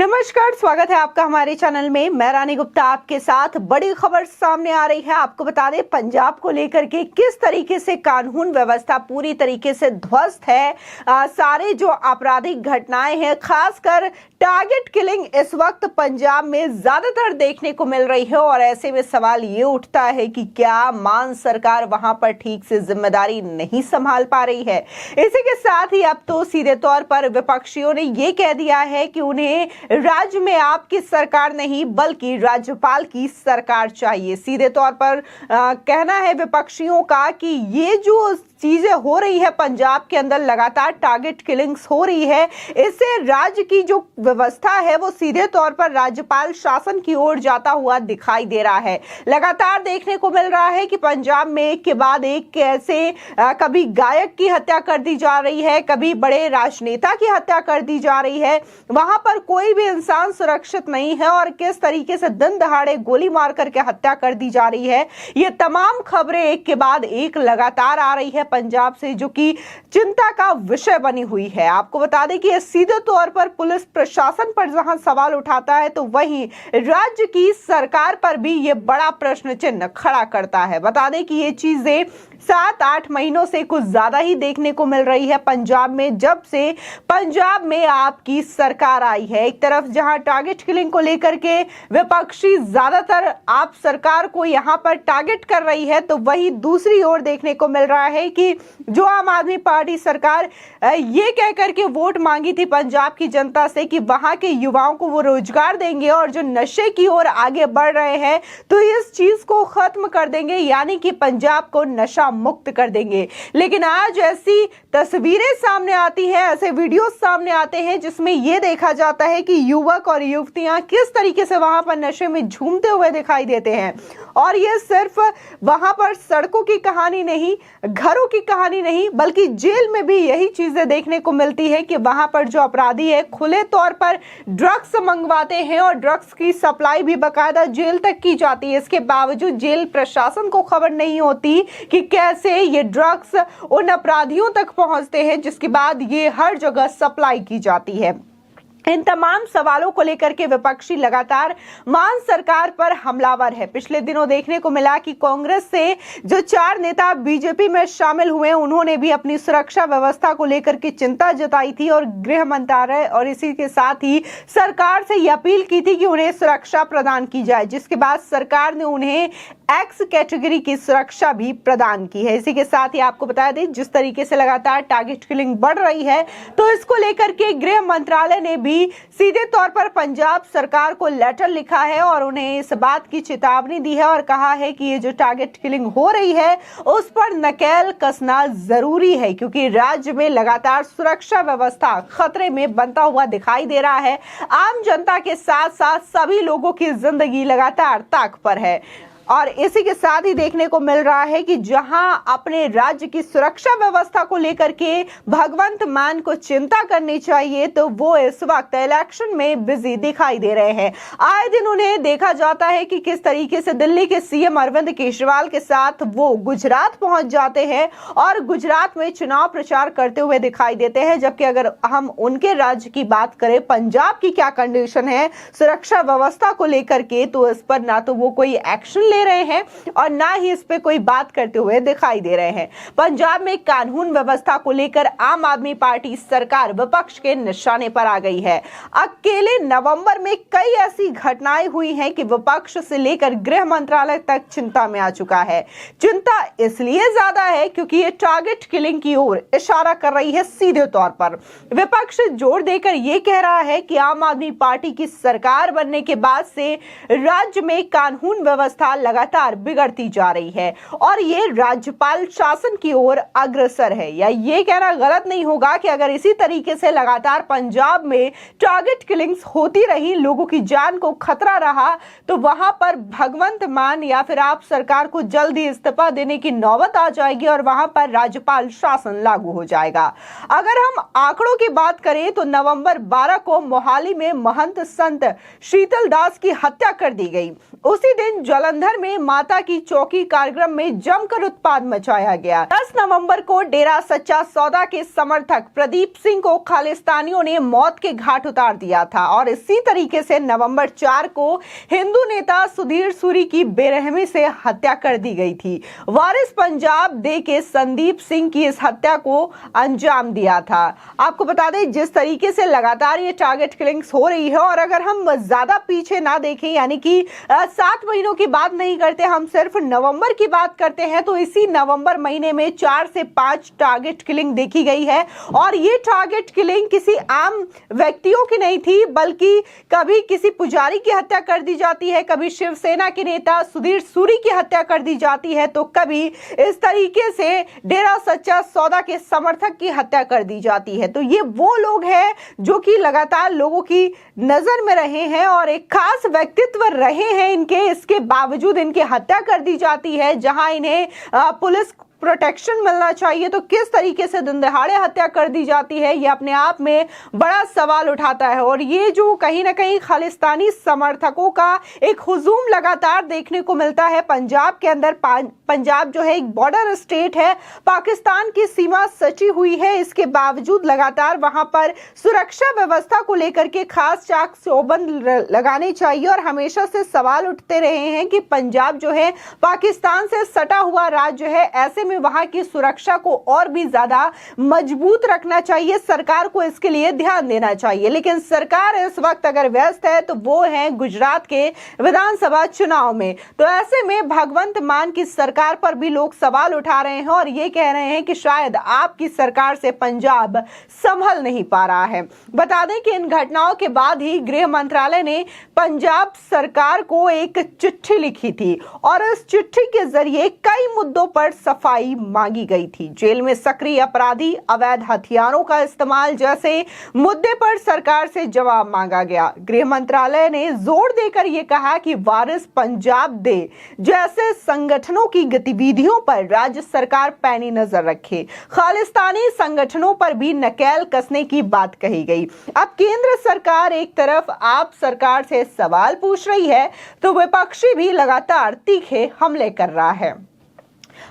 नमस्कार, स्वागत है आपका हमारे चैनल में। मैं रानी गुप्ता आपके साथ। बड़ी खबर सामने आ रही है। आपको बता दें, पंजाब को लेकर के किस तरीके से कानून व्यवस्था पूरी तरीके से ध्वस्त है। सारे जो आपराधिक घटनाएं हैं, खासकर टारगेट किलिंग इस वक्त पंजाब में ज्यादातर देखने को मिल रही है। और ऐसे में सवाल ये उठता है कि क्या मान सरकार वहां पर ठीक से जिम्मेदारी नहीं संभाल पा रही है। इसी के साथ ही अब तो सीधे तौर पर विपक्षियों ने ये कह दिया है कि उन्हें राज्य में आपकी सरकार नहीं बल्कि राज्यपाल की सरकार चाहिए। सीधे तौर पर कहना है विपक्षियों का कि ये जो चीजें हो रही है पंजाब के अंदर, लगातार टारगेट किलिंग्स हो रही है, इससे राज्य की जो व्यवस्था है वो सीधे तौर पर राज्यपाल शासन की ओर जाता हुआ दिखाई दे रहा है। लगातार देखने को मिल रहा है कि पंजाब में एक के बाद एक कैसे कभी गायक की हत्या कर दी जा रही है, कभी बड़े राजनेता की हत्या कर दी जा रही है। वहां पर कोई भी इंसान सुरक्षित नहीं है और किस तरीके से दिन दहाड़े गोली मार करके हत्या कर दी जा रही है। ये तमाम खबरें एक के बाद एक लगातार आ रही है पंजाब से, जो कि चिंता का विषय बनी हुई है। आपको बता दें कि ये सीधे तौर पर पुलिस प्रशासन पर जहां सवाल उठाता है, तो वहीं राज्य की सरकार पर भी ये बड़ा प्रश्न चिन्ह खड़ा करता है। बता दें कि ये चीजें 7-8 महीनों से कुछ ज्यादा ही देखने को मिल रही है पंजाब में, जब से पंजाब में आपकी सरकार आई है। एक तरफ जहां टारगेट किलिंग को लेकर के विपक्षी ज्यादातर आप सरकार को यहां पर टारगेट कर रही है, तो वहीं दूसरी ओर देखने को मिल रहा है कि जो आम आदमी पार्टी सरकार ये कह करके वोट मांगी थी पंजाब की जनता से कि वहां के युवाओं को वो रोजगार देंगे और जो नशे की ओर आगे बढ़ रहे हैं तो इस चीज को खत्म कर देंगे, यानी कि पंजाब को नशा मुक्त कर देंगे। लेकिन आज ऐसी तस्वीरें सामने आती हैं, ऐसे वीडियो सामने आते हैं जिसमें यह देखा जाता है कि युवक और युवतियां किस तरीके से वहां पर नशे में झूमते हुए दिखाई देते हैं। और यह सिर्फ वहां पर सड़कों की कहानी नहीं, घरों की कहानी नहीं, बल्कि जेल में भी यही चीजें देखने को मिलती है कि वहां पर जो अपराधी है खुले तौर पर ड्रग्स मंगवाते हैं और ड्रग्स की सप्लाई भी बाकायदा जेल तक की जाती है। इसके बावजूद जेल प्रशासन को खबर नहीं होती कि कैसे ये ड्रग्स उन अपराधियों तक पहुंचते हैं, जिसके बाद ये हर जगह सप्लाई की जाती है। इन तमाम सवालों को लेकर के विपक्षी लगातार मान सरकार पर हमलावर है। पिछले दिनों देखने को मिला कि कांग्रेस से जो 4 नेता बीजेपी में शामिल हुए, उन्होंने भी अपनी सुरक्षा व्यवस्था को लेकर के चिंता जताई थी और गृह मंत्रालय और इसी के साथ ही सरकार से यह अपील की थी कि उन्हें सुरक्षा प्रदान की जाए, जिसके बाद सरकार ने उन्हें एक्स कैटेगरी की सुरक्षा भी प्रदान की है। इसी के साथ ही आपको बता दें, जिस तरीके से लगातार टारगेट किलिंग बढ़ रही है, तो इसको लेकर के गृह मंत्रालय ने भी सीधे तौर पर पंजाब सरकार को लेटर लिखा है और उन्हें इस बात की चेतावनी दी है और कहा है कि ये जो टारगेट किलिंग हो रही है उस पर नकेल कसना जरूरी है, क्योंकि राज्य में लगातार सुरक्षा व्यवस्था खतरे में बनता हुआ दिखाई दे रहा है। आम जनता के साथ साथ सभी लोगों की जिंदगी लगातार ताक पर है। और इसी के साथ ही देखने को मिल रहा है कि जहां अपने राज्य की सुरक्षा व्यवस्था को लेकर के भगवंत मान को चिंता करनी चाहिए, तो वो इस वक्त इलेक्शन में बिजी दिखाई दे रहे हैं। आए दिन उन्हें देखा जाता है कि किस तरीके से दिल्ली के सीएम अरविंद केजरीवाल के साथ वो गुजरात पहुंच जाते हैं और गुजरात में चुनाव प्रचार करते हुए दिखाई देते हैं। जबकि अगर हम उनके राज्य की बात करें, पंजाब की क्या कंडीशन है सुरक्षा व्यवस्था को लेकर के, तो इस पर ना तो वो कोई एक्शन ले रहे हैं और ना ही इस पे कोई बात करते हुए दिखाई दे रहे हैं। पंजाब में कानून व्यवस्था को लेकर आम आदमी पार्टी सरकार विपक्ष के निशाने पर आ गई है। अकेले नवंबर में कई ऐसी घटनाएं हुई हैं कि विपक्ष से लेकर गृह मंत्रालय तक चिंता में आ चुका है। चिंता इसलिए ज्यादा है क्योंकि ये टारगेट किलिंग की ओर इशारा कर रही है। सीधे तौर पर विपक्ष जोर देकर यह कह रहा है कि आम आदमी पार्टी की सरकार बनने के बाद से राज्य में कानून व्यवस्था लगातार बिगड़ती जा रही है और ये राज्यपाल शासन की ओर अग्रसर है। या ये कहना गलत नहीं होगा कि अगर इसी तरीके से लगातार पंजाब में टारगेट किलिंग्स होती रही, लोगों की जान को खतरा रहा, तो वहां पर भगवंत मान या फिर आप सरकार को जल्दी इस्तीफा देने की नौबत आ जाएगी और वहां पर राज्यपाल शासन लागू हो जाएगा। अगर हम आंकड़ों की बात करें तो नवंबर 12 को मोहाली में महंत संत शीतल दास की हत्या कर दी गई। उसी दिन जालंधर शहर में माता की चौकी कार्यक्रम में जमकर उत्पाद मचाया गया। 10 नवंबर को डेरा सच्चा सौदा के समर्थक प्रदीप सिंह को खालिस्तानियों ने मौत के घाट उतार दिया था और इसी तरीके से नवंबर 4 को हिंदू नेता सुधीर सूरी की बेरहमी से हत्या कर दी गई थी। वारिस पंजाब दे के संदीप सिंह की इस हत्या को अंजाम दिया था। आपको बता दें जिस तरीके से लगातार ये टारगेट किलिंग्स हो रही है, और अगर हम ज्यादा पीछे ना देखें, यानी कि 7 महीनों की बात नहीं करते, हम सिर्फ नवंबर की बात करते हैं, तो इसी नवंबर महीने में 4 से 5 टारगेट किलिंग देखी गई है। और ये टारगेट किलिंग किसी आम व्यक्तियों की नहीं थी, बल्कि कभी किसी पुजारी की हत्या कर दी जाती है, कभी शिवसेना के नेता सुधीर सूरी की हत्या कर दी जाती है, तो कभी इस तरीके से डेरा सच्चा सौदा के समर्थक की हत्या कर दी जाती है। तो ये वो लोग हैं जो कि लगातार लोगों की नजर में रहे हैं और एक खास व्यक्तित्व रहे हैं इनके, इसके बावजूद इनकी हत्या कर दी जाती है। जहां इन्हें पुलिस प्रोटेक्शन मिलना चाहिए, तो किस तरीके से दिन दहाड़े हत्या कर दी जाती है, ये अपने आप में बड़ा सवाल उठाता है। और ये जो कहीं ना कहीं खालिस्तानी समर्थकों का एक हुजूम लगातार देखने को मिलता है पंजाब के अंदर। पंजाब जो है एक बॉर्डर स्टेट है, पाकिस्तान की सीमा सची हुई है, इसके बावजूद लगातार वहां पर सुरक्षा व्यवस्था को लेकर के खास चाक चौबंद लगाने चाहिए। और हमेशा से सवाल उठते रहे हैं कि पंजाब जो है पाकिस्तान से सटा हुआ राज्य है, ऐसे में वहां की सुरक्षा को और भी ज्यादा मजबूत रखना चाहिए, सरकार को इसके लिए ध्यान देना चाहिए। लेकिन सरकार इस वक्त अगर व्यस्त है तो वो है गुजरात के विधानसभा चुनाव में। तो ऐसे में भगवंत मान की सरकार पर भी लोग सवाल उठा रहे हैं और ये कह रहे हैं कि शायद आपकी सरकार से पंजाब संभल नहीं पा रहा है। बता दें कि इन घटनाओं के बाद ही गृह मंत्रालय ने पंजाब सरकार को एक चिट्ठी लिखी थी और इस चिट्ठी के जरिए कई मुद्दों पर सफाई मांगी गई थी। जेल में सक्रिय अपराधी, अवैध हथियारों का इस्तेमाल जैसे मुद्दे पर सरकार से जवाब मांगा गया। गृह मंत्रालय ने जोर देकर यह कहा कि वारिस पंजाब दे जैसे संगठनों की गतिविधियों पर राज्य सरकार पैनी नजर रखे। खालिस्तानी संगठनों पर भी नकेल कसने की बात कही गई। अब केंद्र सरकार एक तरफ आप सरकार से सवाल पूछ रही है, तो विपक्षी भी लगातार तीखे हमले कर रहा है।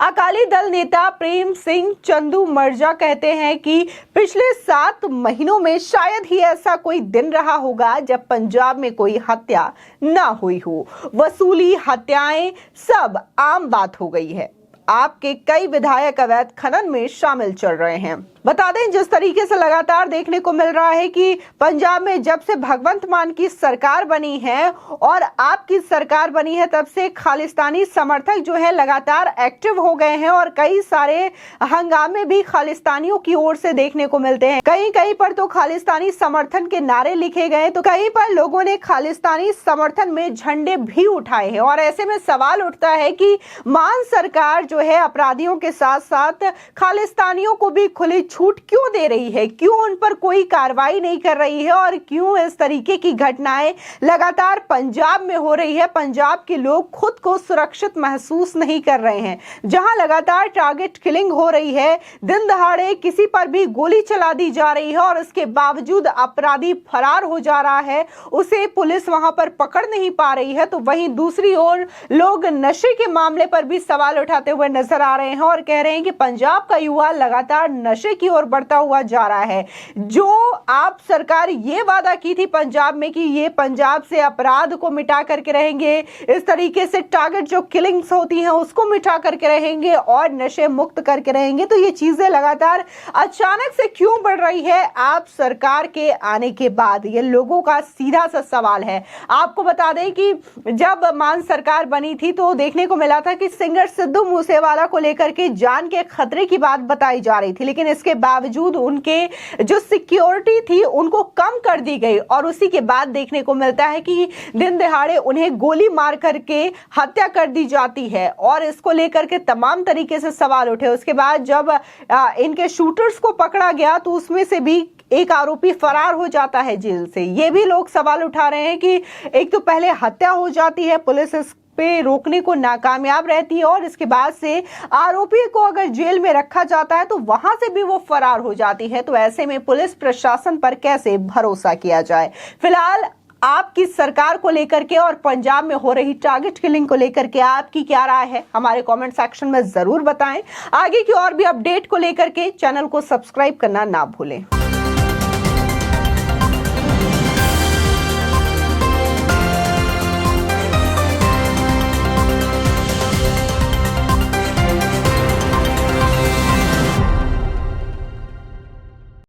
अकाली दल नेता प्रेम सिंह चंदू मर्जा कहते हैं कि पिछले 7 महीनों में शायद ही ऐसा कोई दिन रहा होगा जब पंजाब में कोई हत्या ना हुई हो। वसूली, हत्याएं सब आम बात हो गई है। आपके कई विधायक अवैध खनन में शामिल चल रहे हैं। बता दें जिस तरीके से लगातार देखने को मिल रहा है कि पंजाब में जब से भगवंत मान की सरकार बनी है और आपकी सरकार बनी है, तब से खालिस्तानी समर्थक जो है लगातार एक्टिव हो गए हैं और कई सारे हंगामे भी खालिस्तानियों की ओर से देखने को मिलते हैं। कहीं कहीं पर तो खालिस्तानी समर्थन के नारे लिखे गए, तो कहीं पर लोगों ने खालिस्तानी समर्थन में झंडे भी उठाए हैं। और ऐसे में सवाल उठता है कि मान सरकार जो है अपराधियों के साथ साथ खालिस्तानियों को भी खुली छूट क्यों दे रही है, क्यों उन पर कोई कार्रवाई नहीं कर रही है और क्यों इस तरीके की घटनाएं लगातार पंजाब में हो रही है। पंजाब के लोग खुद को सुरक्षित महसूस नहीं कर रहे हैं। जहां लगातार टारगेट किलिंग हो रही है, दिन दहाड़े किसी पर भी गोली चला दी जा रही है और इसके बावजूद अपराधी फरार हो जा रहा है, उसे पुलिस वहां पर पकड़ नहीं पा रही है। तो वहीं दूसरी ओर लोग नशे के मामले पर भी सवाल उठाते हुए नजर आ रहे हैं और कह रहे हैं कि पंजाब का युवा लगातार नशे की ओर बढ़ता हुआ जा रहा है। जो आप सरकार ये वादा की थी पंजाब में कि ये पंजाब से अपराध को मिटा करके रहेंगे, इस तरीके से टारगेट जो किलिंग्स होती हैं उसको मिटा करके रहेंगे और नशे मुक्त करके रहेंगे, तो ये चीजें लगातार अचानक से क्यों बढ़ रही है आप सरकार के आने के बाद? ये लोगों का सीधा सा सवाल है। आपको बता दें कि जब मान सरकार बनी थी तो देखने को मिला था कि सिंगर सिद्धू मूसेवाला को लेकर के जान के खतरे की बात बताई जा रही थी, लेकिन इसके बावजूद उनके जो सिक्योरिटी थी उनको कम कर दी गई और उसी के बाद देखने को मिलता है कि दिन दहाड़े उन्हें गोली मार करके हत्या कर दी जाती है और इसको लेकर के तमाम तरीके से सवाल उठे। उसके बाद जब इनके शूटर्स को पकड़ा गया तो उसमें से भी एक आरोपी फरार हो जाता है जेल से। ये भी लोग सवाल उठा रहे हैं कि एक तो पहले हत्या हो जाती है, पुलिस इस पे रोकने को नाकामयाब रहती है और इसके बाद से आरोपी को अगर जेल में रखा जाता है तो वहां से भी वो फरार हो जाती है। तो ऐसे में पुलिस प्रशासन पर कैसे भरोसा किया जाए? फिलहाल आपकी सरकार को लेकर के और पंजाब में हो रही टारगेट किलिंग को लेकर के आपकी क्या राय है, हमारे कमेंट सेक्शन में जरूर बताएं। आगे की और भी अपडेट को लेकर के चैनल को सब्सक्राइब करना ना भूलें।